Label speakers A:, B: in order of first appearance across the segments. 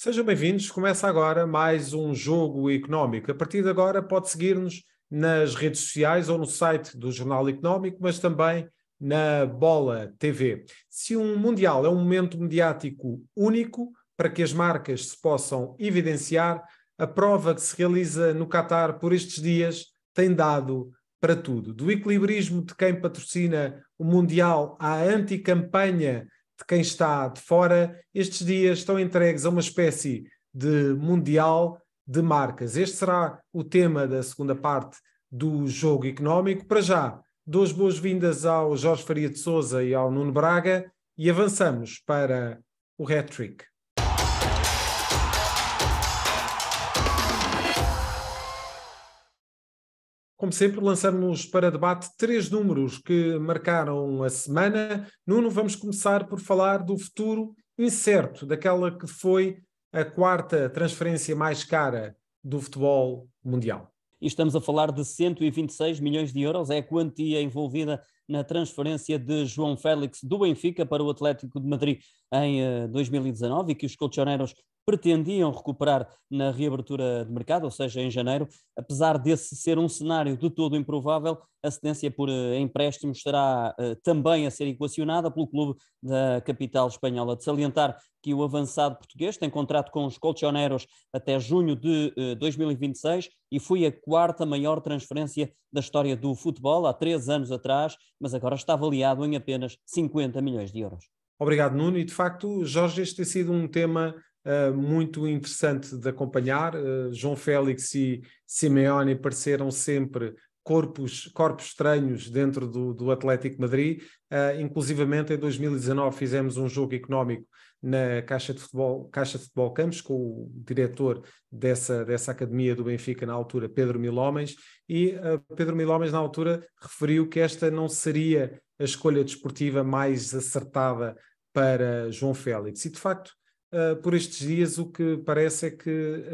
A: Sejam bem-vindos. Começa agora mais um Jogo Económico. A partir de agora pode seguir-nos nas redes sociais ou no site do Jornal Económico, mas também na Bola TV. Se um Mundial é um momento mediático único para que as marcas se possam evidenciar, a prova que se realiza no Qatar por estes dias tem dado para tudo. Do equilibrismo de quem patrocina o Mundial à anticampanha de quem está de fora, estes dias estão entregues a uma espécie de mundial de marcas. Este será o tema da segunda parte do Jogo Económico. Para já, dou as boas-vindas ao Jorge Faria de Sousa e ao Nuno Braga e avançamos para o hat-trick. Como sempre, lançamos para debate 3 números que marcaram a semana. Nuno, vamos começar por falar do futuro incerto, daquela que foi a 4ª transferência mais cara do futebol mundial.
B: E estamos a falar de 126 milhões de euros, é a quantia envolvida na transferência de João Félix do Benfica para o Atlético de Madrid em 2019 e que os colchoneros pretendiam recuperar na reabertura de mercado, ou seja, em janeiro. Apesar desse ser um cenário de todo improvável, a cedência por empréstimo estará também a ser equacionada pelo clube da capital espanhola. De salientar que o avançado português tem contrato com os colchoneros até junho de 2026 e foi a 4ª maior transferência da história do futebol, há 3 anos atrás, mas agora está avaliado em apenas 50 milhões de euros.
A: Obrigado, Nuno. E, de facto, Jorge, este tem sido um tema muito interessante de acompanhar. João Félix e Simeone pareceram sempre corpos estranhos dentro do Atlético de Madrid. Inclusivamente, em 2019 fizemos um jogo económico na Caixa de Futebol Campos, com o diretor dessa academia do Benfica na altura, Pedro Milhomens, e Pedro Milhomens na altura referiu que esta não seria a escolha desportiva mais acertada para João Félix. E de facto, por estes dias o que parece é que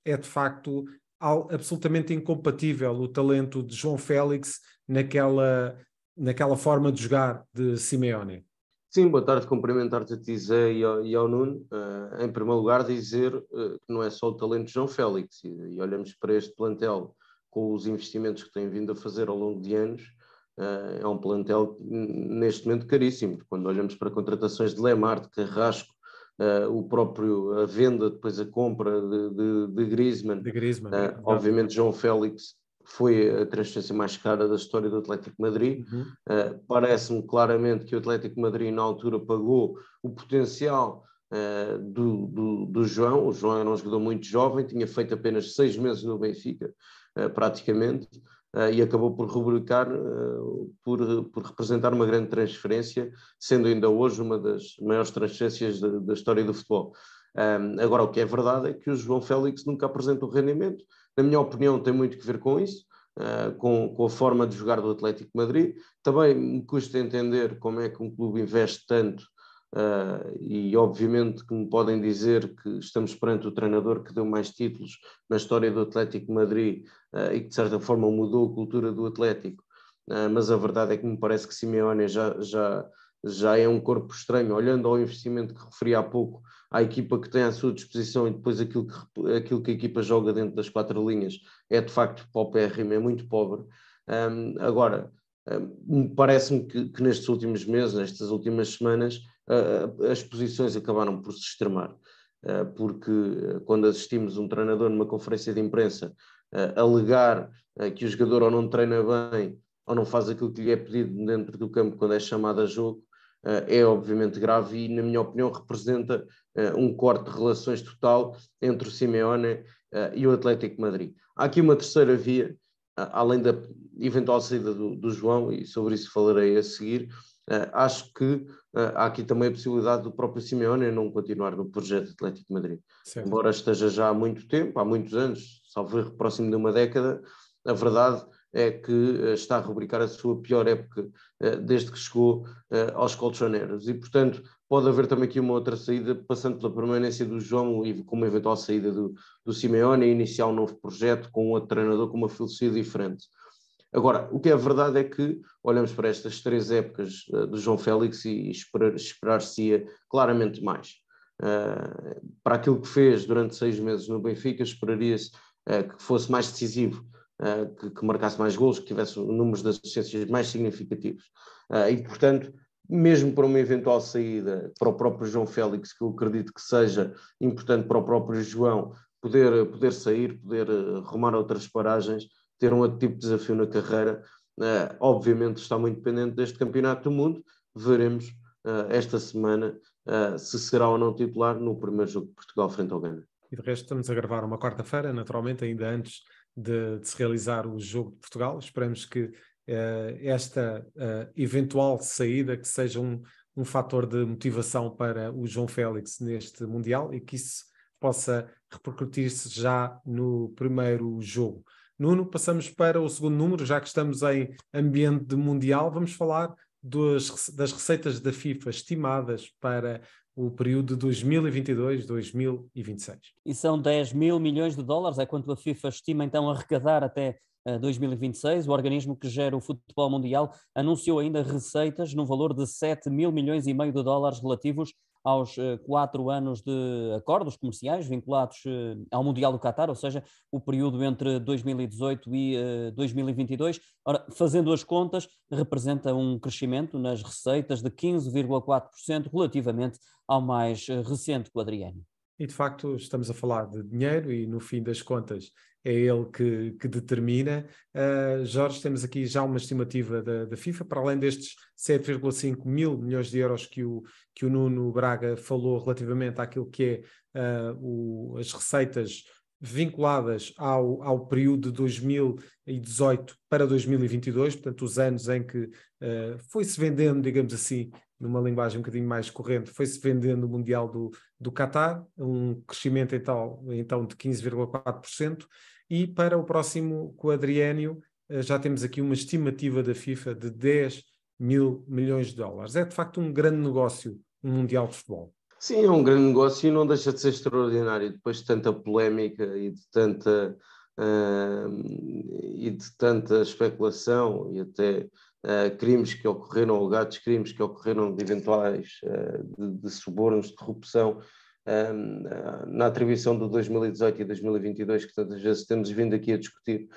A: é de facto absolutamente incompatível o talento de João Félix naquela forma de jogar de Simeone.
C: Sim, boa tarde, cumprimentar-te a ti, Zé, e ao Nuno. Em primeiro lugar, dizer que não é só o talento de João Félix, e olhamos para este plantel com os investimentos que tem vindo a fazer ao longo de anos, é um plantel neste momento caríssimo. Quando olhamos para contratações de Lemar, de Carrasco, a venda, depois a compra de Griezmann, obviamente João Félix foi a transferência mais cara da história do Atlético de Madrid. Parece-me claramente que o Atlético de Madrid na altura pagou o potencial do João. O João era um jogador muito jovem, tinha feito apenas 6 meses no Benfica, praticamente, e acabou por rubricar, por representar uma grande transferência, sendo ainda hoje uma das maiores transferências da história do futebol. Agora, o que é verdade é que o João Félix nunca apresenta o rendimento. Na minha opinião, tem muito que ver com isso, com a forma de jogar do Atlético de Madrid. Também me custa entender como é que um clube investe tanto, e obviamente que me podem dizer que estamos perante o treinador que deu mais títulos na história do Atlético de Madrid e que de certa forma mudou a cultura do Atlético, mas a verdade é que me parece que Simeone já é um corpo estranho, olhando ao investimento que referi há pouco, à equipa que tem à sua disposição e depois aquilo que a equipa joga dentro das 4 linhas é de facto paupérrimo, é muito pobre. Agora, parece-me que nestes últimos meses, nestas últimas semanas, as posições acabaram por se extremar, porque quando assistimos um treinador numa conferência de imprensa alegar que o jogador ou não treina bem ou não faz aquilo que lhe é pedido dentro do campo quando é chamado a jogo, é obviamente grave e, na minha opinião, representa um corte de relações total entre o Simeone e o Atlético de Madrid. Há aqui uma terceira via, além da eventual saída do João, e sobre isso falarei a seguir. Acho que há aqui também a possibilidade do próprio Simeone não continuar no projeto Atlético de Madrid.
A: Certo.
C: Embora esteja já há muito tempo, há muitos anos, salvo erro, próximo de uma década, a verdade é que está a rubricar a sua pior época desde que chegou aos colchoneros e, portanto, pode haver também aqui uma outra saída, passando pela permanência do João e com uma eventual saída do Simeone e iniciar um novo projeto com outro treinador com uma filosofia diferente. Agora, o que é verdade é que olhamos para estas 3 épocas do João Félix e esperar-se-ia claramente mais. para aquilo que fez durante 6 meses no Benfica, esperaria-se que fosse mais decisivo, que marcasse mais golos, que tivesse números de assistências mais significativos. E, portanto, mesmo para uma eventual saída para o próprio João Félix, que eu acredito que seja importante para o próprio João, poder sair, poder rumar a outras paragens, ter um outro tipo de desafio na carreira, obviamente está muito dependente deste Campeonato do Mundo. Veremos esta semana se será ou não titular no primeiro jogo de Portugal frente ao Ghana.
A: E de resto estamos a gravar uma quarta-feira, naturalmente, ainda antes de se realizar o jogo de Portugal. Esperemos que esta eventual saída que seja um fator de motivação para o João Félix neste Mundial e que isso possa repercutir-se já no primeiro jogo. Nuno, passamos para o segundo número, já que estamos em ambiente de Mundial, vamos falar das receitas da FIFA estimadas para o período de 2022-2026.
B: E são 10 mil milhões de dólares, é quanto a FIFA estima então arrecadar até 2026. O organismo que gera o futebol mundial anunciou ainda receitas no valor de 7 mil milhões e meio de dólares relativos aos 4 anos de acordos comerciais vinculados ao Mundial do Qatar, ou seja, o período entre 2018 e 2022. Ora, fazendo as contas, representa um crescimento nas receitas de 15,4% relativamente ao mais recente quadriênio.
A: E de facto estamos a falar de dinheiro e no fim das contas é ele que determina. Jorge, temos aqui já uma estimativa da FIFA, para além destes 7,5 mil milhões de euros que o Nuno Braga falou relativamente àquilo que é as receitas vinculadas ao período de 2018 para 2022, portanto os anos em que foi-se vendendo, digamos assim, numa linguagem um bocadinho mais corrente, foi-se vendendo o Mundial do Qatar, um crescimento então de 15,4%, e para o próximo quadriênio já temos aqui uma estimativa da FIFA de 10 mil milhões de dólares. É de facto um grande negócio, um Mundial de Futebol.
C: Sim, é um grande negócio e não deixa de ser extraordinário, depois de tanta polémica e de tanta especulação e até crimes que ocorreram, alegados crimes que ocorreram de eventuais de subornos, de corrupção, na atribuição de 2018 e 2022, que tantas vezes temos vindo aqui a discutir,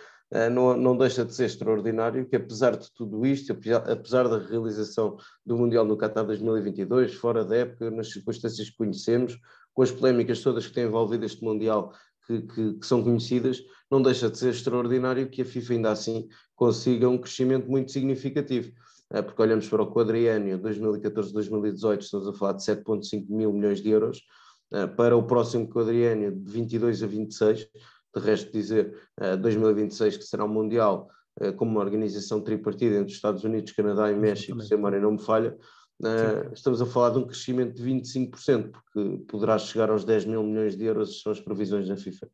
C: não deixa de ser extraordinário que, apesar de tudo isto, apesar da realização do Mundial no Qatar 2022, fora da época, nas circunstâncias que conhecemos, com as polémicas todas que têm envolvido este Mundial, que são conhecidas, não deixa de ser extraordinário que a FIFA ainda assim consiga um crescimento muito significativo. Porque olhamos para o quadriênio 2014-2018, estamos a falar de 7,5 mil milhões de euros, para o próximo quadriênio de 22 a 26, de resto dizer 2026 que será um Mundial como uma organização tripartida entre os Estados Unidos, Canadá e México, se a memória não me falha, estamos a falar de um crescimento de 25%, porque poderá chegar aos 10 mil milhões de euros, são as previsões da FIFA.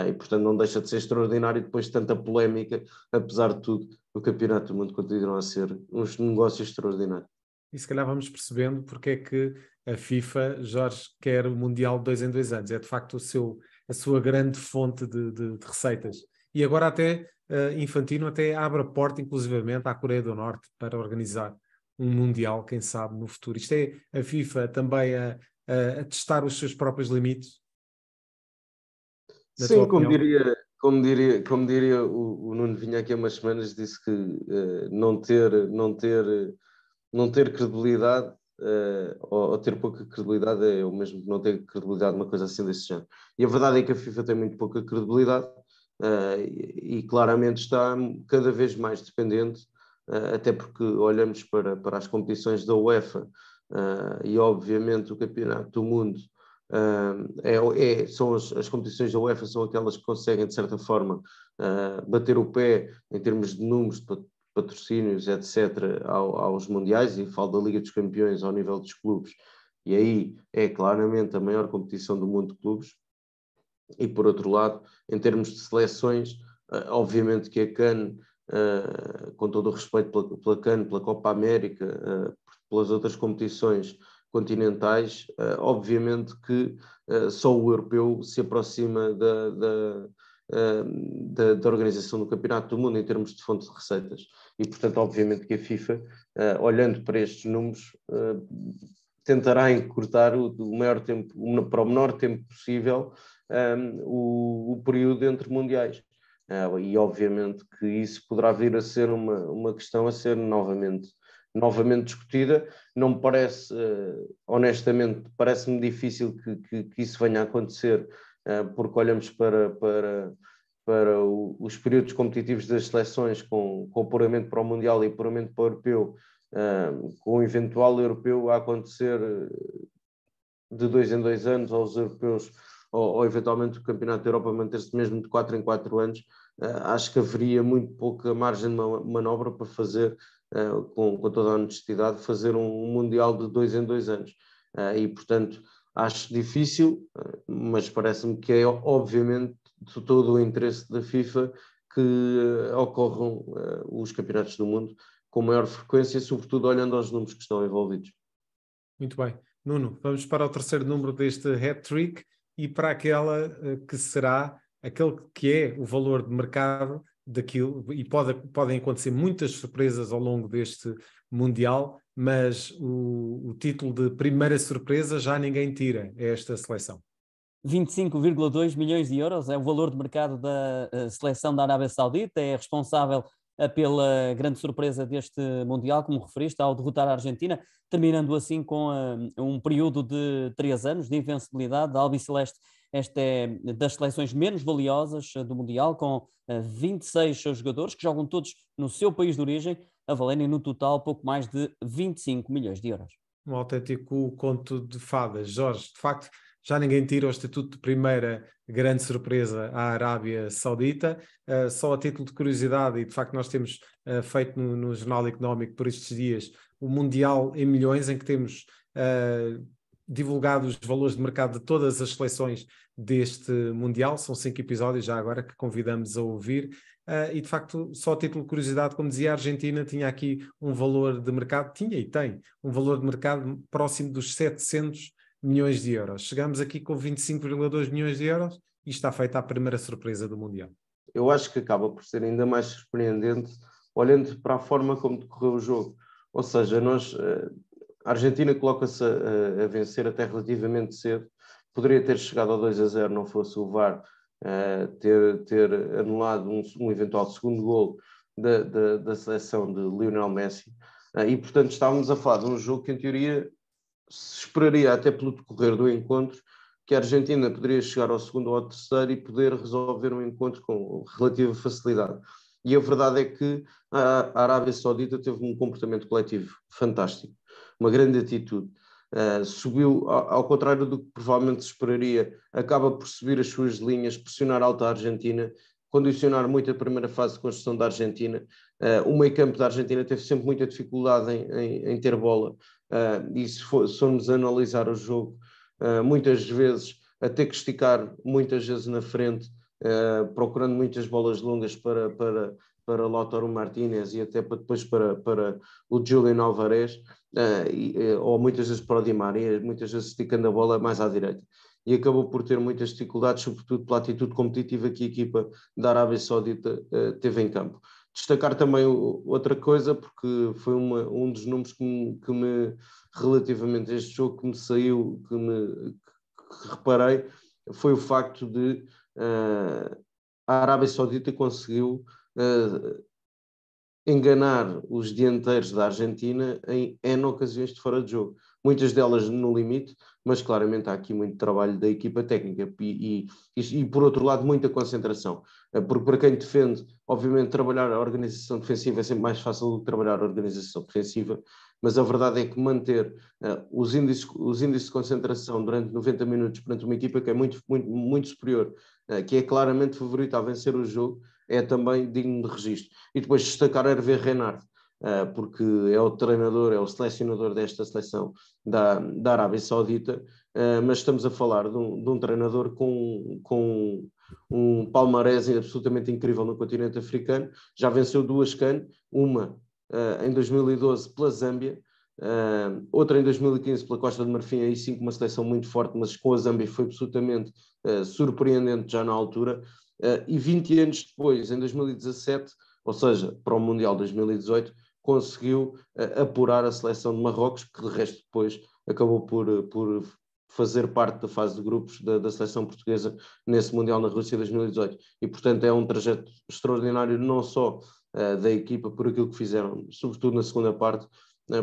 C: E portanto não deixa de ser extraordinário depois de tanta polémica, apesar de tudo, o Campeonato do Mundo continua a ser um negócio extraordinário.
A: E se calhar vamos percebendo porque é que a FIFA, Jorge, quer o Mundial de 2 em 2 anos. É de facto a sua grande fonte de receitas. E agora até Infantino até abre a porta, inclusivamente, à Coreia do Norte para organizar um Mundial, quem sabe, no futuro. Isto é a FIFA também a testar os seus próprios limites?
C: Sim, como diria o Nuno vinha aqui há umas semanas, disse que não ter credibilidade ou ter pouca credibilidade é o mesmo que não ter credibilidade, uma coisa assim desse género. E a verdade é que a FIFA tem muito pouca credibilidade e claramente está cada vez mais dependente, até porque olhamos para as competições da UEFA e obviamente o Campeonato do Mundo. São as competições da UEFA são aquelas que conseguem, de certa forma, bater o pé em termos de números de patrocínios, etc., aos mundiais, e falo da Liga dos Campeões ao nível dos clubes, e aí é claramente a maior competição do mundo de clubes. E por outro lado, em termos de seleções, obviamente que a CAN, com todo o respeito pela CAN, pela Copa América, pelas outras competições continentais, obviamente que só o europeu se aproxima da organização do Campeonato do Mundo em termos de fonte de receitas. E, portanto, obviamente que a FIFA, olhando para estes números, tentará encurtar o maior tempo, para o menor tempo possível, o período entre mundiais. E obviamente que isso poderá vir a ser uma questão a ser novamente discutida. Não me parece, honestamente, parece-me difícil que isso venha a acontecer, porque olhamos para os períodos competitivos das seleções com apuramento para o Mundial e apuramento para o Europeu, com o eventual Europeu a acontecer de 2 em 2 anos, ou os europeus, ou eventualmente o Campeonato da Europa manter-se mesmo de 4 em 4 anos. Acho que haveria muito pouca margem de manobra para fazer, com toda a honestidade, fazer um Mundial de 2 em 2 anos. E, portanto, acho difícil, mas parece-me que é, obviamente, de todo o interesse da FIFA que ocorram os campeonatos do mundo com maior frequência, sobretudo olhando aos números que estão envolvidos.
A: Muito bem. Nuno, vamos para o terceiro número deste hat-trick e para aquela que será aquele que é o valor de mercado daquilo, e podem acontecer muitas surpresas ao longo deste Mundial, mas o título de primeira surpresa já ninguém tira esta seleção.
B: 25,2 milhões de euros é o valor de mercado da seleção da Arábia Saudita, é responsável pela grande surpresa deste Mundial, como referiste, ao derrotar a Argentina, terminando assim com um período de 3 anos de invencibilidade da albiceleste. Esta é das seleções menos valiosas do Mundial, com 26 jogadores que jogam todos no seu país de origem, a valerem no total pouco mais de 25 milhões de euros.
A: Um autêntico conto de fadas. Jorge, de facto, já ninguém tira o estatuto de primeira grande surpresa à Arábia Saudita. Só a título de curiosidade, e de facto nós temos feito no Jornal Económico por estes dias o Mundial em Milhões, em que temos divulgado os valores de mercado de todas as seleções deste Mundial. São 5 episódios já agora que convidamos a ouvir. E de facto, só a título de curiosidade, como dizia, a Argentina tinha aqui um valor de mercado, tinha e tem um valor de mercado próximo dos 700 milhões de euros. Chegamos aqui com 25,2 milhões de euros e está feita a primeira surpresa do Mundial.
C: Eu acho que acaba por ser ainda mais surpreendente olhando para a forma como decorreu o jogo. Ou seja, a Argentina coloca-se a vencer até relativamente cedo. Poderia ter chegado ao 2-0, não fosse o VAR ter anulado um eventual segundo golo da seleção de Lionel Messi. E, portanto, estávamos a falar de um jogo que, em teoria, se esperaria, até pelo decorrer do encontro, que a Argentina poderia chegar ao segundo ou ao terceiro e poder resolver um encontro com relativa facilidade. E a verdade é que a Arábia Saudita teve um comportamento coletivo fantástico, uma grande atitude. Subiu, ao contrário do que provavelmente se esperaria, acaba por subir as suas linhas, pressionar alta a Argentina, condicionar muito a primeira fase de construção da Argentina. O meio-campo da Argentina teve sempre muita dificuldade em ter bola. E se formos analisar o jogo, muitas vezes a ter que esticar muitas vezes na frente, procurando muitas bolas longas para Lautaro Martínez e até depois para o Julián Álvarez, ou muitas vezes para o Di Maria, muitas vezes esticando a bola mais à direita. E acabou por ter muitas dificuldades, sobretudo pela atitude competitiva que a equipa da Arábia Saudita teve em campo. Destacar também outra coisa, porque foi um dos números que me relativamente a este jogo que me saiu, que reparei, foi o facto de a Arábia Saudita conseguiu enganar os dianteiros da Argentina em N ocasiões de fora de jogo. Muitas delas no limite, mas claramente há aqui muito trabalho da equipa técnica e por outro lado, muita concentração. Porque para quem defende, obviamente, trabalhar a organização defensiva é sempre mais fácil do que trabalhar a organização defensiva, mas a verdade é que manter os índices de concentração durante 90 minutos perante uma equipa que é muito, muito, muito superior, que é claramente favorita a vencer o jogo, é também digno de registro. E depois destacar Hervé Renard, porque é o treinador, é o selecionador desta seleção da Arábia Saudita, mas estamos a falar de um treinador com um palmarés absolutamente incrível no continente africano. Já venceu 2 CAN, uma em 2012 pela Zâmbia, outra em 2015 pela Costa de Marfim, aí sim com uma seleção muito forte, mas com a Zâmbia foi absolutamente surpreendente já na altura. E 20 anos depois, em 2017, ou seja, para o Mundial 2018, conseguiu apurar a seleção de Marrocos, que de resto depois acabou por fazer parte da fase de grupos da seleção portuguesa nesse Mundial na Rússia 2018. E, portanto, é um trajeto extraordinário, não só da equipa por aquilo que fizeram, sobretudo na segunda parte,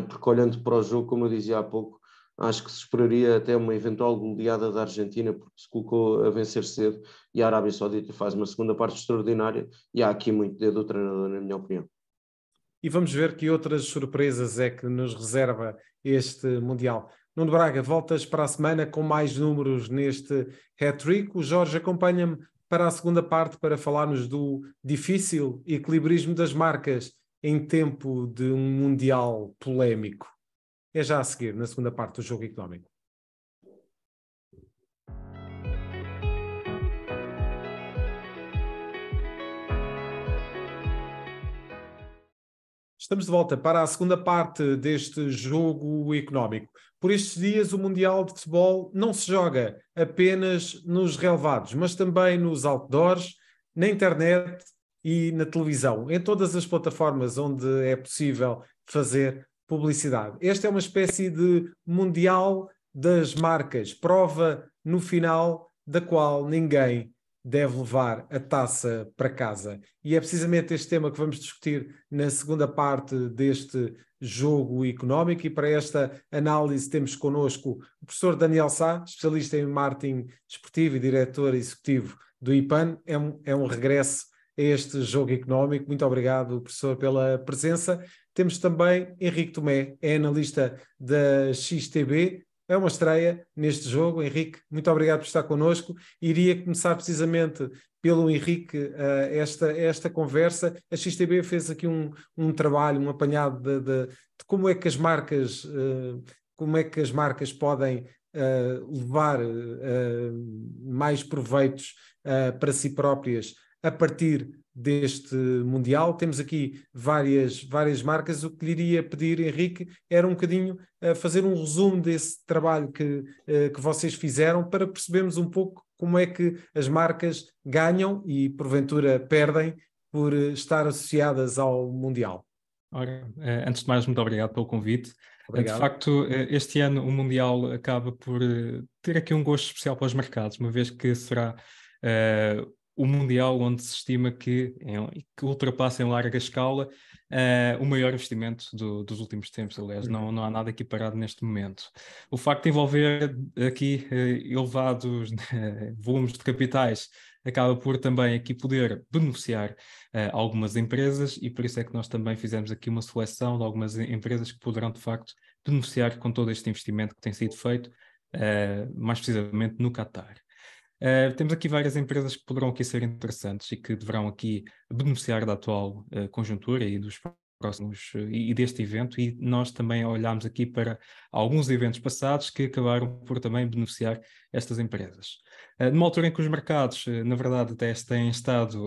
C: porque olhando para o jogo, como eu dizia há pouco, acho que se esperaria até uma eventual goleada da Argentina, porque se colocou a vencer cedo, e a Arábia Saudita faz uma segunda parte extraordinária, e há aqui muito dedo do treinador, na minha opinião.
A: E vamos ver que outras surpresas é que nos reserva este Mundial. Nuno Braga, voltas para a semana com mais números neste hat-trick. O Jorge acompanha-me para a segunda parte para falarmos do difícil equilibrismo das marcas em tempo de um Mundial polémico. É já a seguir, na segunda parte do Jogo Económico. Estamos de volta para a segunda parte deste Jogo Económico. Por estes dias, o Mundial de Futebol não se joga apenas nos relevados, mas também nos outdoors, na internet e na televisão, em todas as plataformas onde é possível fazer publicidade. Esta é uma espécie de Mundial das marcas, prova no final da qual ninguém deve levar a taça para casa. E é precisamente este tema que vamos discutir na segunda parte deste Jogo Económico, e para esta análise temos connosco o professor Daniel Sá, especialista em marketing desportivo e diretor executivo do IPAN. É um regresso a este Jogo Económico. Muito obrigado, professor, pela presença. Temos também Henrique Tomé, é analista da XTB. É uma estreia neste jogo. Henrique, muito obrigado por estar connosco. Iria começar precisamente pelo Henrique esta conversa. A XTB fez aqui um trabalho, um apanhado de como é que as marcas, podem levar mais proveitos para si próprias a partir deste Mundial. Temos aqui várias marcas. O que lhe iria pedir, Henrique, era um bocadinho fazer um resumo desse trabalho que vocês fizeram, para percebermos um pouco como é que as marcas ganham e porventura perdem por estar associadas ao Mundial.
D: Ora, antes de mais, muito obrigado pelo convite.
A: Obrigado.
D: De facto, este ano o Mundial acaba por ter aqui um gosto especial para os mercados, uma vez que será o Mundial onde se estima que ultrapassa em larga escala o maior investimento dos últimos tempos. Aliás, não há nada equiparado neste momento. O facto de envolver aqui elevados volumes de capitais acaba por também aqui poder beneficiar algumas empresas, e por isso é que nós também fizemos aqui uma seleção de algumas empresas que poderão, de facto, beneficiar com todo este investimento que tem sido feito, mais precisamente no Qatar. Temos aqui várias empresas que poderão aqui ser interessantes e que deverão aqui beneficiar da atual conjuntura e dos próximos e deste evento, e nós também olhámos aqui para alguns eventos passados que acabaram por também beneficiar estas empresas. Numa altura em que os mercados, na verdade, até têm estado,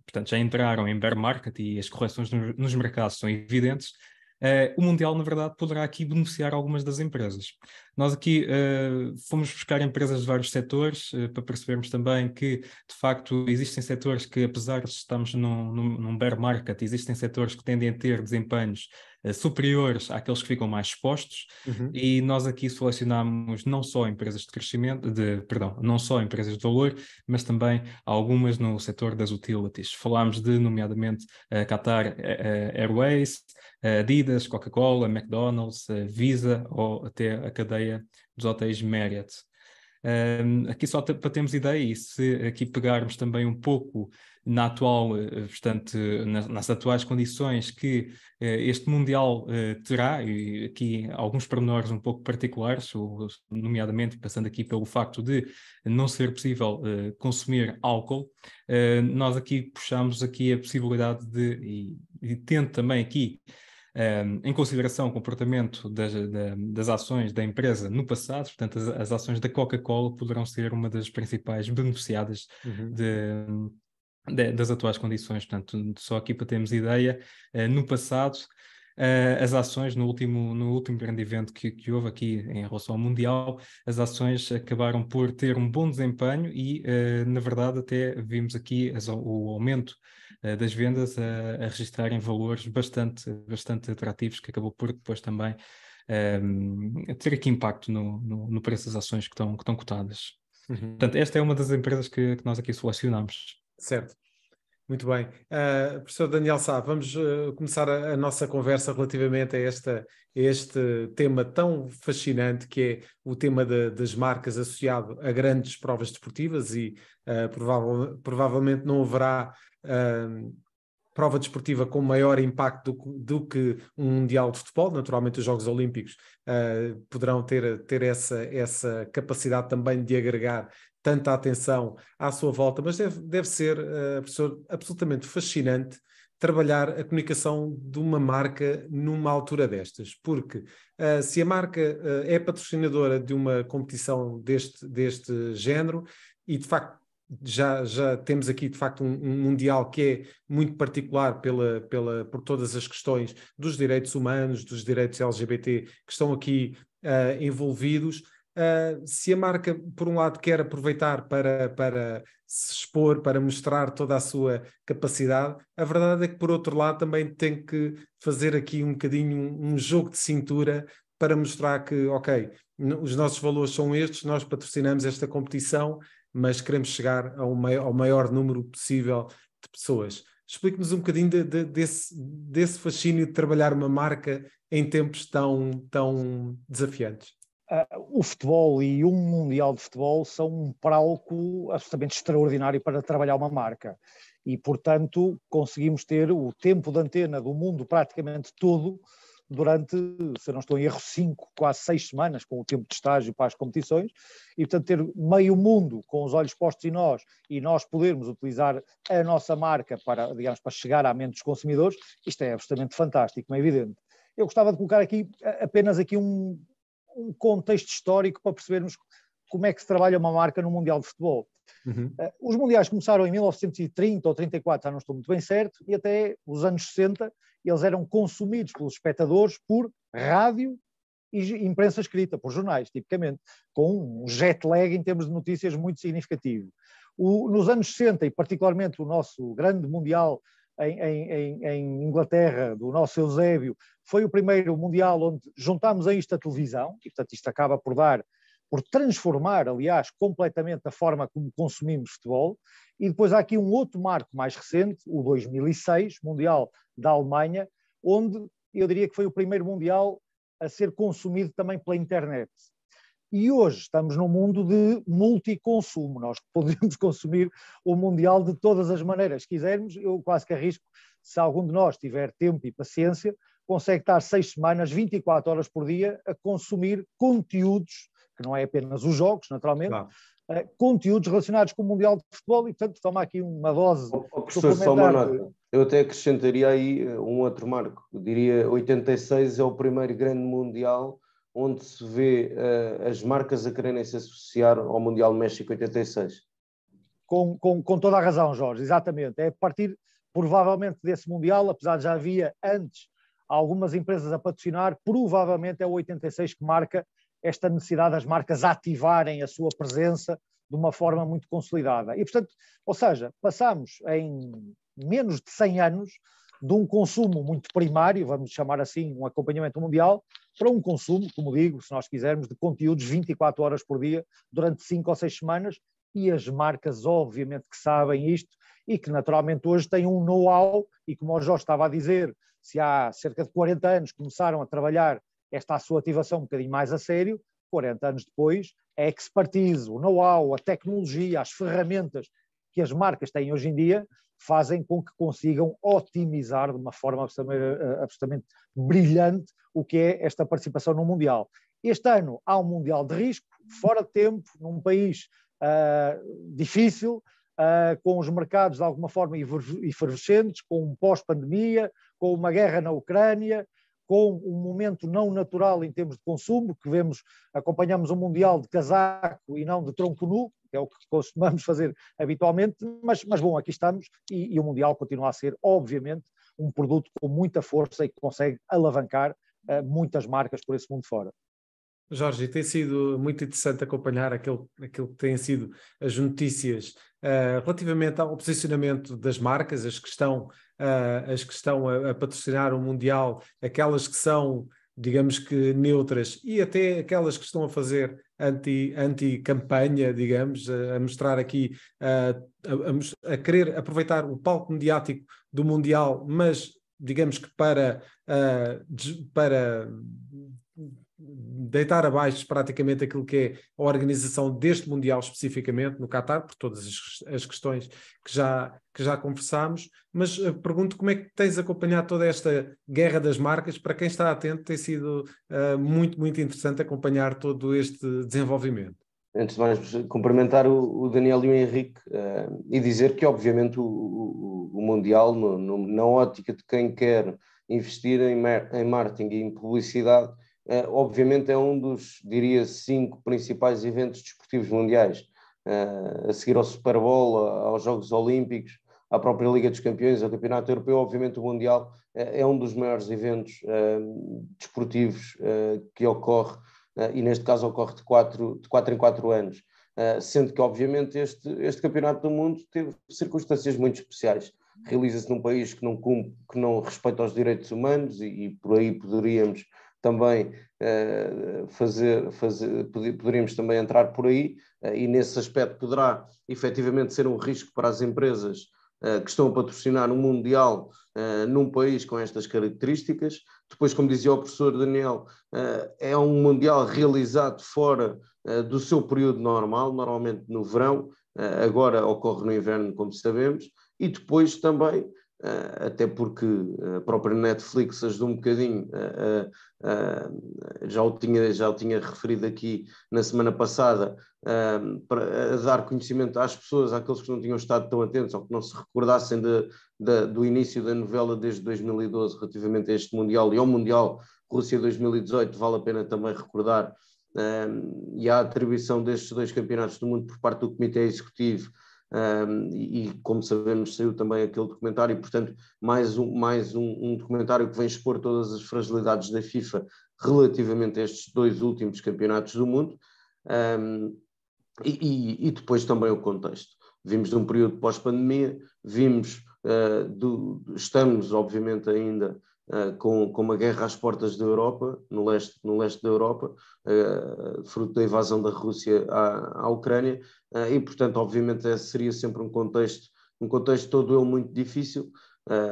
D: portanto, já entraram em bear market e as correções nos mercados são evidentes, o Mundial, na verdade, poderá aqui beneficiar algumas das empresas. Nós aqui fomos buscar empresas de vários setores para percebermos também que, de facto, existem setores que, apesar de estarmos num bear market, existem setores que tendem a ter desempenhos superiores àqueles que ficam mais expostos, e nós aqui selecionámos não só empresas de crescimento, não só empresas de valor, mas também algumas no setor das utilities. Falámos nomeadamente, Qatar Airways, Adidas, Coca-Cola, McDonald's, Visa, ou até a cadeia dos hotéis Marriott. Aqui só para termos ideia, e se aqui pegarmos também um pouco na atual, portanto, nas atuais condições que este Mundial terá, e aqui alguns pormenores um pouco particulares, nomeadamente passando aqui pelo facto de não ser possível consumir álcool, nós aqui puxamos aqui a possibilidade e tendo também aqui em consideração o comportamento das ações da empresa no passado, portanto, as ações da Coca-Cola poderão ser uma das principais beneficiadas das atuais condições. Portanto, só aqui para termos ideia, no passado, as ações, no último grande evento que houve aqui em relação ao Mundial, as ações acabaram por ter um bom desempenho e, na verdade, até vimos aqui o aumento das vendas a registrarem valores bastante atrativos, que acabou por depois também ter aqui impacto no preço das ações que estão cotadas.
A: Uhum.
D: Portanto, esta é uma das empresas que nós aqui selecionamos.
A: Certo. Muito bem. Professor Daniel Sá, vamos começar a nossa conversa relativamente a este tema tão fascinante que é o tema das marcas associado a grandes provas desportivas e provavelmente não haverá prova desportiva com maior impacto do que um Mundial de Futebol. Naturalmente os Jogos Olímpicos poderão ter essa capacidade também de agregar tanta atenção à sua volta, mas deve ser, professor, absolutamente fascinante trabalhar a comunicação de uma marca numa altura destas, porque se a marca é patrocinadora de uma competição deste género, e de facto já temos aqui de facto um Mundial que é muito particular por todas as questões dos direitos humanos, dos direitos LGBT que estão aqui envolvidos. Se a marca, por um lado, quer aproveitar para se expor, para mostrar toda a sua capacidade, a verdade é que, por outro lado, também tem que fazer aqui um bocadinho um jogo de cintura para mostrar que, ok, os nossos valores são estes, nós patrocinamos esta competição, mas queremos chegar ao maior número possível de pessoas. Explique-nos um bocadinho desse fascínio de trabalhar uma marca em tempos tão desafiantes.
E: O futebol e um Mundial de Futebol são um palco absolutamente extraordinário para trabalhar uma marca e, portanto, conseguimos ter o tempo de antena do mundo praticamente todo durante, se eu não estou em erro, 5, quase 6 semanas, com o tempo de estágio para as competições, e, portanto, ter meio mundo com os olhos postos em nós e nós podermos utilizar a nossa marca para, digamos, para chegar à mente dos consumidores, isto é absolutamente fantástico, é evidente. Eu gostava de colocar aqui apenas um contexto histórico para percebermos como é que se trabalha uma marca no Mundial de Futebol.
A: Uhum.
E: Os Mundiais começaram em 1930 ou 34, já não estou muito bem certo, e até os anos 60 eles eram consumidos pelos espectadores por rádio e imprensa escrita, por jornais, tipicamente, com um jet lag em termos de notícias muito significativo. Nos anos 60, e particularmente o nosso grande Mundial em Inglaterra, do nosso Eusébio, foi o primeiro Mundial onde juntámos a isto a televisão, e portanto isto acaba por transformar, aliás, completamente a forma como consumimos futebol, e depois há aqui um outro marco mais recente, o 2006, Mundial da Alemanha, onde eu diria que foi o primeiro Mundial a ser consumido também pela internet. E hoje estamos num mundo de multiconsumo, nós podemos consumir o Mundial de todas as maneiras que quisermos. Eu quase que arrisco, se algum de nós tiver tempo e paciência, consegue estar 6 semanas, 24 horas por dia, a consumir conteúdos, que não é apenas os jogos, naturalmente, claro. Conteúdos relacionados com o Mundial de Futebol, e portanto toma aqui uma dose
C: suplementar. Só uma nota. Eu até acrescentaria aí um outro marco. Eu diria 86 é o primeiro grande Mundial onde se vê as marcas a quererem se associar ao Mundial México 86.
E: Com toda a razão, Jorge, exatamente. É a partir, provavelmente, desse Mundial, apesar de já havia antes algumas empresas a patrocinar, provavelmente é o 86 que marca esta necessidade das marcas ativarem a sua presença de uma forma muito consolidada. E, portanto, ou seja, passamos em menos de 100 anos de um consumo muito primário, vamos chamar assim, um acompanhamento mundial, para um consumo, como digo, se nós quisermos, de conteúdos 24 horas por dia, durante 5 ou 6 semanas, e as marcas obviamente que sabem isto, e que naturalmente hoje têm um know-how, e como o Jorge estava a dizer, se há cerca de 40 anos começaram a trabalhar a sua ativação um bocadinho mais a sério, 40 anos depois, a expertise, o know-how, a tecnologia, as ferramentas que as marcas têm hoje em dia, fazem com que consigam otimizar de uma forma absolutamente brilhante o que é esta participação no Mundial. Este ano há um Mundial de risco, fora de tempo, num país difícil, com os mercados de alguma forma efervescentes, com um pós-pandemia, com uma guerra na Ucrânia, com um momento não natural em termos de consumo, que acompanhamos um Mundial de casaco e não de tronco nu, que é o que costumamos fazer habitualmente, mas bom, aqui estamos e o Mundial continua a ser, obviamente, um produto com muita força e que consegue alavancar muitas marcas por esse mundo fora.
A: Jorge, tem sido muito interessante acompanhar aquilo que têm sido as notícias relativamente ao posicionamento das marcas, as que estão a patrocinar o Mundial, aquelas que são digamos que neutras, e até aquelas que estão a fazer anti-campanha, digamos, a mostrar aqui, a querer aproveitar o palco mediático do Mundial, mas digamos que para deitar abaixo praticamente aquilo que é a organização deste Mundial especificamente no Qatar, por todas as questões que já conversámos, mas pergunto como é que tens acompanhado toda esta guerra das marcas. Para quem está atento, tem sido muito, muito interessante acompanhar todo este desenvolvimento.
C: Antes de mais, cumprimentar o Daniel e o Henrique e dizer que, obviamente, o Mundial, na ótica de quem quer investir em marketing e em publicidade, obviamente é um dos, diria, 5 principais eventos desportivos mundiais, a seguir ao Super Bowl, aos Jogos Olímpicos, à própria Liga dos Campeões, ao Campeonato Europeu. Obviamente o Mundial é um dos maiores eventos desportivos que ocorre, e neste caso ocorre de 4 em 4 anos, sendo que obviamente este Campeonato do Mundo teve circunstâncias muito especiais. Realiza-se num país que não respeita os direitos humanos, e por aí poderíamos também poderíamos também entrar por aí, e nesse aspecto poderá efetivamente ser um risco para as empresas que estão a patrocinar um Mundial num país com estas características. Depois, como dizia o professor Daniel, é um Mundial realizado fora do seu período normal, normalmente no verão, agora ocorre no inverno, como sabemos, e depois também, até porque a própria Netflix ajudou um bocadinho, já o tinha referido aqui na semana passada, para dar conhecimento às pessoas, àqueles que não tinham estado tão atentos ou que não se recordassem do início da novela desde 2012 relativamente a este Mundial e ao Mundial Rússia 2018. Vale a pena também recordar, e a atribuição destes 2 campeonatos do mundo por parte do Comitê Executivo, e como sabemos saiu também aquele documentário, e portanto mais um documentário que vem expor todas as fragilidades da FIFA relativamente a estes 2 últimos campeonatos do mundo, e depois também o contexto. Vimos de um período pós-pandemia, estamos obviamente ainda com uma guerra às portas da Europa, no leste da Europa, fruto da invasão da Rússia à Ucrânia, e portanto obviamente seria sempre um contexto todo ele muito difícil,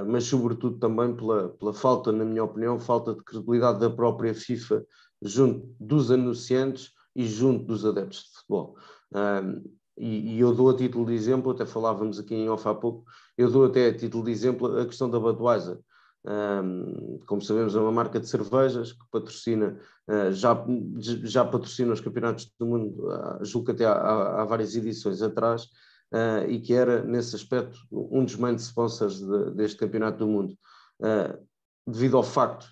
C: mas sobretudo também pela falta, na minha opinião, falta de credibilidade da própria FIFA junto dos anunciantes e junto dos adeptos de futebol. E eu dou a título de exemplo, até falávamos aqui em off há pouco, eu dou até a título de exemplo a questão da Budweiser. Como sabemos, é uma marca de cervejas que patrocina, já patrocina os campeonatos do mundo, julgo que até há várias edições atrás, e que era, nesse aspecto, um dos main sponsors deste campeonato do mundo. Devido ao facto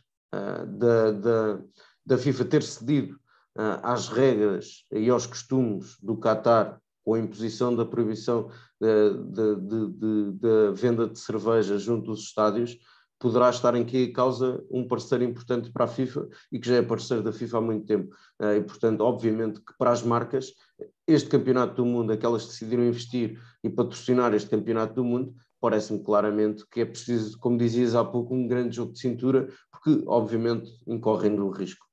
C: da FIFA ter cedido às regras e aos costumes do Qatar, com a imposição da proibição da venda de cerveja junto dos estádios, poderá estar em causa um parceiro importante para a FIFA e que já é parceiro da FIFA há muito tempo. E, portanto, obviamente que para as marcas, este campeonato do mundo, aquelas que decidiram investir e patrocinar este campeonato do mundo, parece-me claramente que é preciso, como dizias há pouco, um grande jogo de cintura, porque, obviamente, incorrem no risco.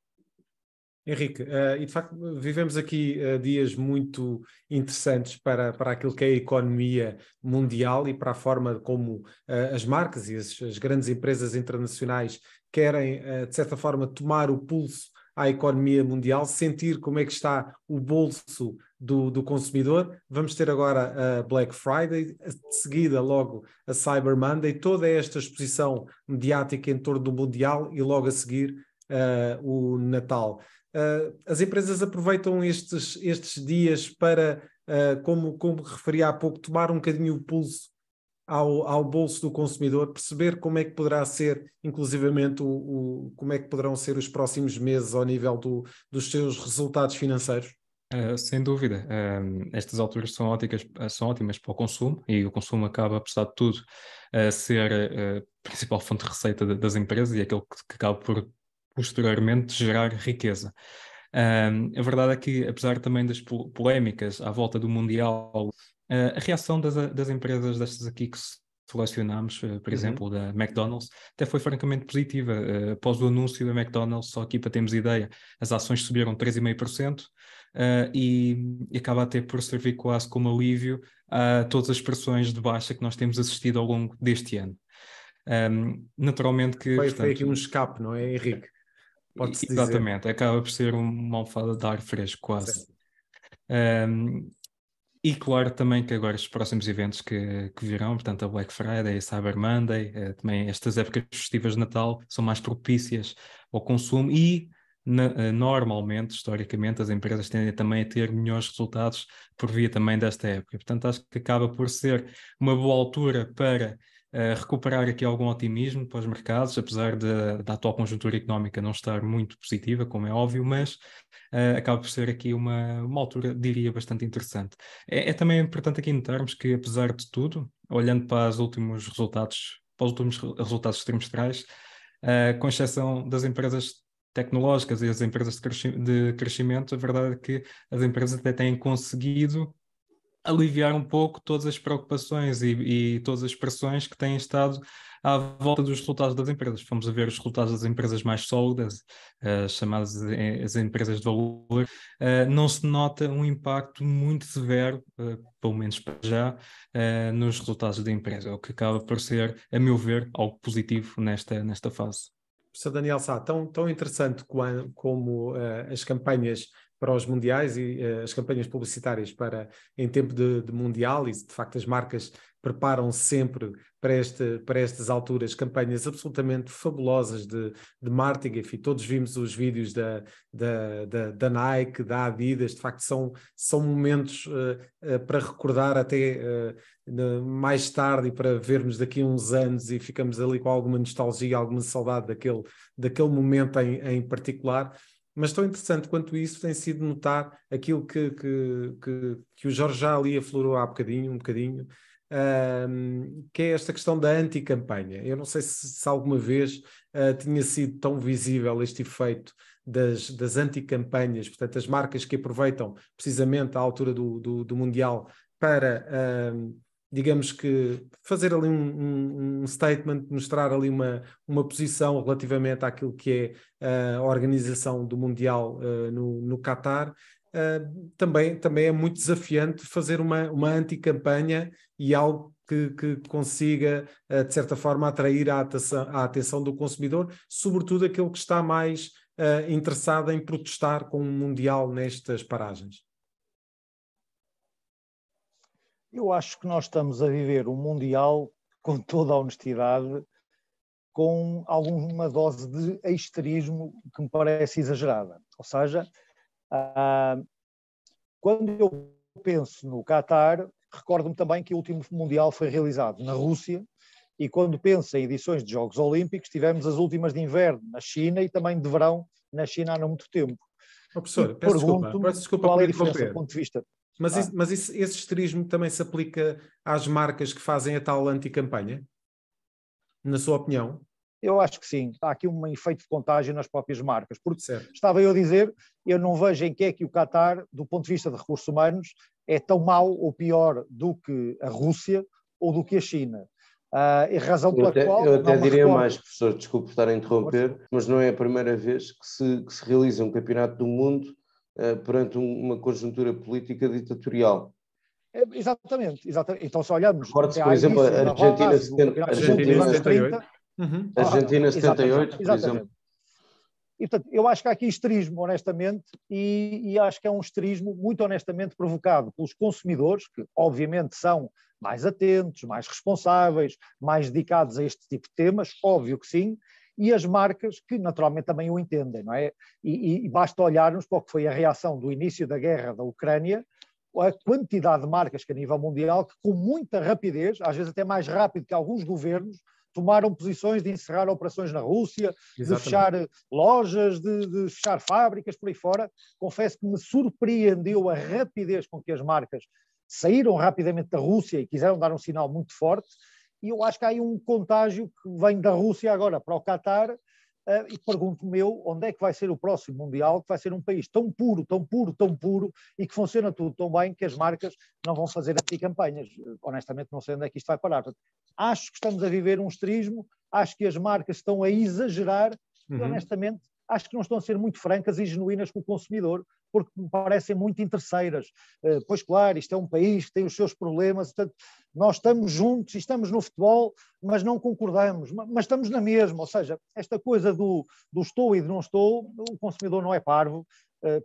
A: Henrique, e de facto vivemos aqui dias muito interessantes para aquilo que é a economia mundial e para a forma como as marcas e as grandes empresas internacionais querem, de certa forma, tomar o pulso à economia mundial, sentir como é que está o bolso do consumidor. Vamos ter agora a Black Friday, de seguida logo a Cyber Monday, toda esta exposição mediática em torno do Mundial e logo a seguir o Natal. As empresas aproveitam estes dias para, como referi há pouco, tomar um bocadinho o pulso ao bolso do consumidor, perceber como é que poderá ser, inclusivamente, como é que poderão ser os próximos meses ao nível dos seus resultados financeiros?
D: Sem dúvida. Estas alturas são ótimas para o consumo, e o consumo acaba, apesar de tudo, a ser a principal fonte de receita das empresas e aquele que acaba por posteriormente gerar riqueza. A verdade é que, apesar também das polémicas à volta do Mundial, a reação das empresas destas aqui que selecionámos, por exemplo, da McDonald's, até foi francamente positiva. Após o anúncio da McDonald's, só aqui para termos ideia, as ações subiram 3,5%, e acaba até por servir quase como alívio a todas as pressões de baixa que nós temos assistido ao longo deste ano. Naturalmente que...
A: Foi aqui um escape, não é, Henrique? Pode-se dizer.
D: Exatamente, acaba por ser uma almofada de ar fresco quase. E claro também que agora os próximos eventos que virão, portanto a Black Friday, a Cyber Monday, também estas épocas festivas de Natal são mais propícias ao consumo e normalmente, historicamente, as empresas tendem também a ter melhores resultados por via também desta época. Portanto, acho que acaba por ser uma boa altura para recuperar aqui algum otimismo para os mercados, apesar da atual conjuntura económica não estar muito positiva, como é óbvio, mas acaba por ser aqui uma altura, diria, bastante interessante. É também importante aqui notarmos que, apesar de tudo, olhando para os últimos resultados trimestrais, com exceção das empresas tecnológicas e as empresas de crescimento, a verdade é que as empresas até têm conseguido aliviar um pouco todas as preocupações e todas as pressões que têm estado à volta dos resultados das empresas. Vamos a ver os resultados das empresas mais sólidas, chamadas as empresas de valor, não se nota um impacto muito severo, pelo menos para já, nos resultados da empresa, o que acaba por ser, a meu ver, algo positivo nesta fase.
A: Professor Daniel Sá, tão interessante como as campanhas para os mundiais e as campanhas publicitárias em tempo de mundial, e de facto as marcas preparam sempre para estas alturas campanhas absolutamente fabulosas de marketing. Enfim, todos vimos os vídeos da Nike, da Adidas. De facto são momentos para recordar até mais tarde e para vermos daqui a uns anos, e ficamos ali com alguma nostalgia, alguma saudade daquele momento em particular. Mas tão interessante quanto isso tem sido notar aquilo que o Jorge já ali aflorou há um bocadinho, que é esta questão da anti-campanha. Eu não sei se alguma vez tinha sido tão visível este efeito das anti-campanhas, portanto as marcas que aproveitam precisamente a altura do Mundial para... digamos que fazer ali um statement, mostrar ali uma posição relativamente àquilo que é a organização do Mundial no Qatar. Também é muito desafiante fazer uma anti-campanha e algo que consiga, de certa forma, atrair a atenção do consumidor, sobretudo aquele que está mais interessado em protestar com o Mundial nestas paragens.
E: Eu acho que nós estamos a viver um Mundial, com toda a honestidade, com alguma dose de histerismo que me parece exagerada. Ou seja, quando eu penso no Qatar, recordo-me também que o último Mundial foi realizado na Rússia, e quando penso em edições de Jogos Olímpicos, tivemos as últimas de inverno na China e também de verão na China há não muito tempo.
A: Professor, peço desculpa
E: qual
A: por
E: é a diferença
A: interromper.
E: do ponto de vista...
A: Mas esse histerismo também se aplica às marcas que fazem a tal anti-campanha? Na sua opinião?
E: Eu acho que sim. Há aqui um efeito de contágio nas próprias marcas. Porque,
A: certo,
E: estava eu a dizer, eu não vejo em que é que o Qatar, do ponto de vista de recursos humanos, é tão mau ou pior do que a Rússia ou do que a China. E razão pela qual...
C: Eu até diria mais, professor, desculpe estar a interromper, mas não é a primeira vez que se realiza um campeonato do mundo perante uma conjuntura política ditatorial.
E: Exatamente. Então, se olharmos...
C: Recordo-se, por exemplo, a Argentina
A: 78.
C: Argentina 78, por exemplo.
E: E, portanto, eu acho que há aqui histerismo, honestamente, e acho que é um histerismo muito honestamente provocado pelos consumidores, que obviamente são mais atentos, mais responsáveis, mais dedicados a este tipo de temas, óbvio que sim, e as marcas que naturalmente também o entendem, não é? E basta olharmos para o que foi a reação do início da guerra da Ucrânia, a quantidade de marcas que a nível mundial, que com muita rapidez, às vezes até mais rápido que alguns governos, tomaram posições de encerrar operações na Rússia, de fechar lojas, de fechar fábricas, por aí fora. Confesso que me surpreendeu a rapidez com que as marcas saíram rapidamente da Rússia e quiseram dar um sinal muito forte, e eu acho que há aí um contágio que vem da Rússia agora para o Qatar, E pergunto-me eu, onde é que vai ser o próximo Mundial, que vai ser um país tão puro, tão puro, tão puro, e que funciona tudo tão bem que as marcas não vão fazer anti-campanhas. Honestamente, não sei onde é que isto vai parar. Acho que estamos a viver um esterismo, acho que as marcas estão a exagerar, e honestamente, acho que não estão a ser muito francas e genuínas com o consumidor, porque me parecem muito interesseiras. Pois claro, isto é um país que tem os seus problemas, portanto, nós estamos juntos e estamos no futebol, mas não concordamos, mas estamos na mesma, ou seja, esta coisa do estou e do não estou, o consumidor não é parvo,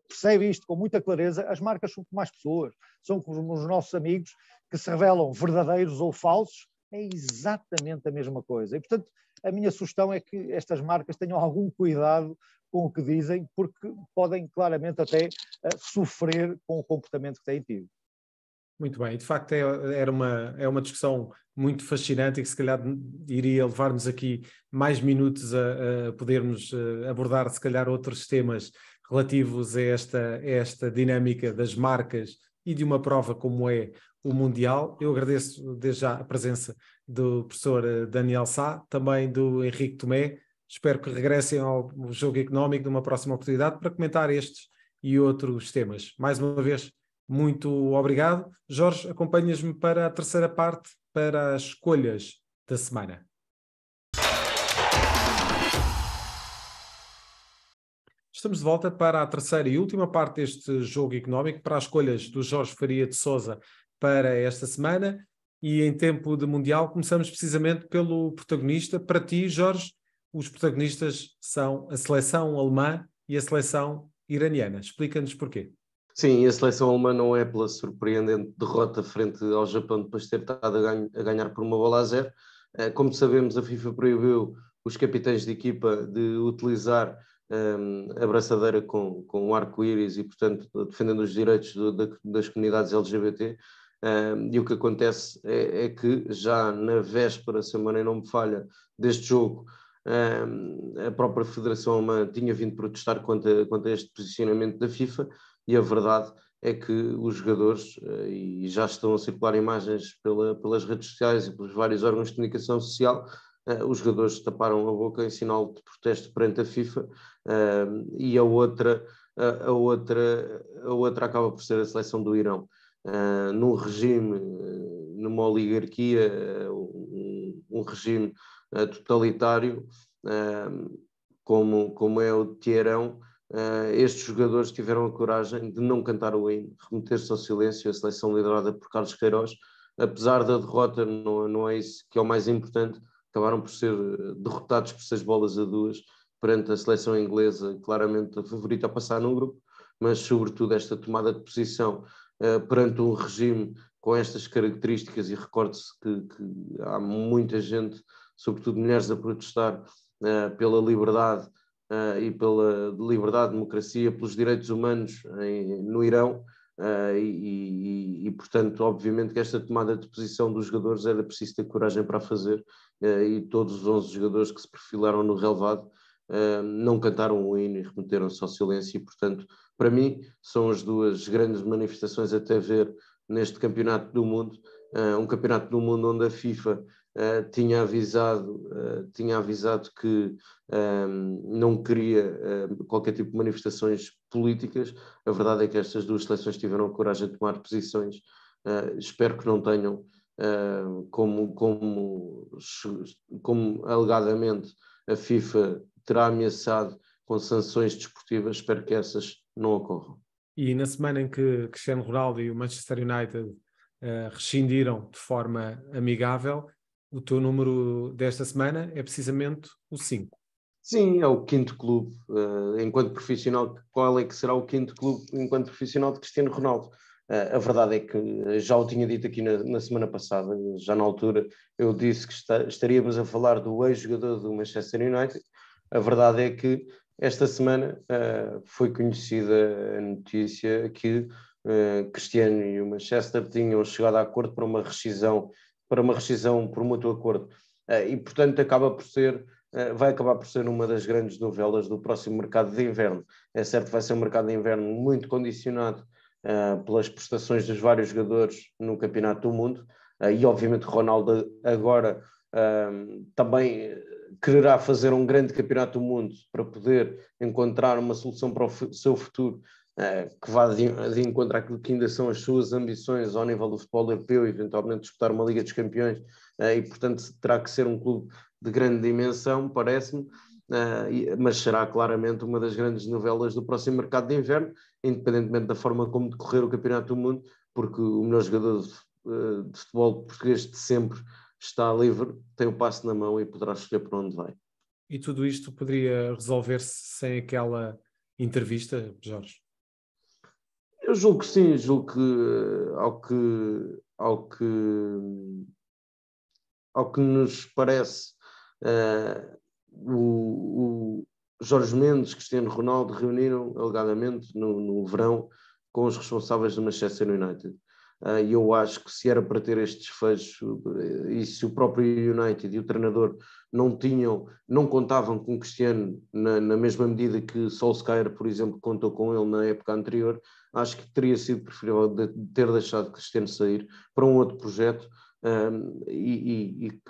E: percebe isto com muita clareza, as marcas são como as pessoas, são como os nossos amigos que se revelam verdadeiros ou falsos, é exatamente a mesma coisa. E, portanto, a minha sugestão é que estas marcas tenham algum cuidado com o que dizem, porque podem claramente até sofrer com o comportamento que têm tido.
A: Muito bem, de facto é uma discussão muito fascinante e que se calhar iria levar-nos aqui mais minutos a podermos abordar se calhar outros temas relativos a esta dinâmica das marcas e de uma prova como é o Mundial. Eu agradeço desde já a presença do professor Daniel Sá, também do Henrique Tomé. Espero que regressem ao Jogo Económico numa próxima oportunidade para comentar estes e outros temas. Mais uma vez, muito obrigado. Jorge, acompanhas-me para a terceira parte, para as escolhas da semana. Estamos de volta para a terceira e última parte deste Jogo Económico, para as escolhas do Jorge Faria de Sousa para esta semana. E em tempo de Mundial começamos precisamente pelo protagonista. Para ti, Jorge, os protagonistas são a seleção alemã e a seleção iraniana. Explica-nos porquê.
C: Sim, a seleção alemã não é pela surpreendente derrota frente ao Japão depois de ter estado a ganhar por 1-0. Como sabemos, a FIFA proibiu os capitães de equipa de utilizar a braçadeira com um arco-íris e, portanto, defendendo os direitos das comunidades LGBT. E o que acontece é que já na véspera, se a memória não me falha, deste jogo, a própria Federação Alemã tinha vindo protestar contra este posicionamento da FIFA. E a verdade é que os jogadores, e já estão a circular imagens pelas redes sociais e pelos vários órgãos de comunicação social, os jogadores taparam a boca em sinal de protesto perante a FIFA, e a outra acaba por ser a seleção do Irão. Num regime, numa oligarquia, um regime totalitário, como é o de Teherão, estes jogadores tiveram a coragem de não cantar o hino, remeter-se ao silêncio. A seleção liderada por Carlos Queiroz, apesar da derrota, não é isso que é o mais importante, acabaram por ser derrotados por 6-2 perante a seleção inglesa, claramente a favorita a passar no grupo, mas sobretudo esta tomada de posição perante um regime com estas características, e recorde-se que há muita gente, sobretudo mulheres, a protestar pela liberdade e pela liberdade, democracia, pelos direitos humanos no Irão, e portanto, obviamente que esta tomada de posição dos jogadores era preciso ter coragem para a fazer, e todos os 11 jogadores que se perfilaram no relevado não cantaram o hino e remeteram-se ao silêncio, e portanto, para mim, são as duas grandes manifestações até ver neste campeonato do mundo, um campeonato do mundo onde a FIFA tinha avisado que não queria qualquer tipo de manifestações políticas. A verdade é que estas duas seleções tiveram a coragem de tomar posições. Espero que não tenham, como alegadamente a FIFA terá ameaçado com sanções desportivas, espero que essas não ocorram.
A: E na semana em que Cristiano Ronaldo e o Manchester United rescindiram de forma amigável, o teu número desta semana é precisamente o 5.
C: Sim, é o 5º clube enquanto profissional. Qual é que será o 5º clube enquanto profissional de Cristiano Ronaldo? A verdade é que já o tinha dito aqui na semana passada, já na altura eu disse que estaríamos a falar do ex-jogador do Manchester United. A verdade é que esta semana foi conhecida a notícia que Cristiano e o Manchester tinham chegado a acordo para uma rescisão por mútuo acordo, e portanto vai acabar por ser uma das grandes novelas do próximo mercado de inverno. É certo que vai ser um mercado de inverno muito condicionado pelas prestações dos vários jogadores no Campeonato do Mundo, e obviamente Ronaldo agora também quererá fazer um grande campeonato do mundo para poder encontrar uma solução para o seu futuro, que vá de encontro àquilo que ainda são as suas ambições ao nível do futebol europeu, eventualmente disputar uma Liga dos Campeões, e portanto terá que ser um clube de grande dimensão, parece-me, mas será claramente uma das grandes novelas do próximo mercado de inverno, independentemente da forma como decorrer o Campeonato do Mundo, porque o melhor jogador de futebol português de sempre está livre, tem o passe na mão e poderá escolher para onde vai.
A: E tudo isto poderia resolver-se sem aquela entrevista, Jorge?
C: Eu julgo que sim, julgo que ao que nos parece, o Jorge Mendes, Cristiano Ronaldo reuniram alegadamente no verão com os responsáveis do Manchester United. E eu acho que se era para ter este desfecho, e se o próprio United e o treinador não contavam com o Cristiano na mesma medida que Solskjaer, por exemplo, contou com ele na época anterior, acho que teria sido preferível ter deixado Cristiano sair para um outro projeto, e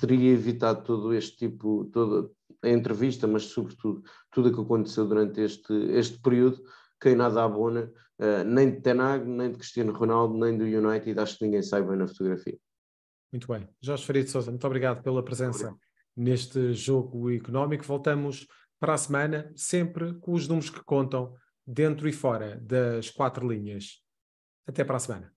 C: teria evitado todo este tipo, toda a entrevista, mas sobretudo tudo o que aconteceu durante este período, que em nada abona, nem de Ten Hag, nem de Cristiano Ronaldo, nem do United. Acho que ninguém sai bem na fotografia.
A: Muito bem. Jorge Faria de Sousa, muito obrigado pela presença neste Jogo Económico. Voltamos para a semana, sempre com os números que contam dentro e fora das 4 linhas. Até para a semana.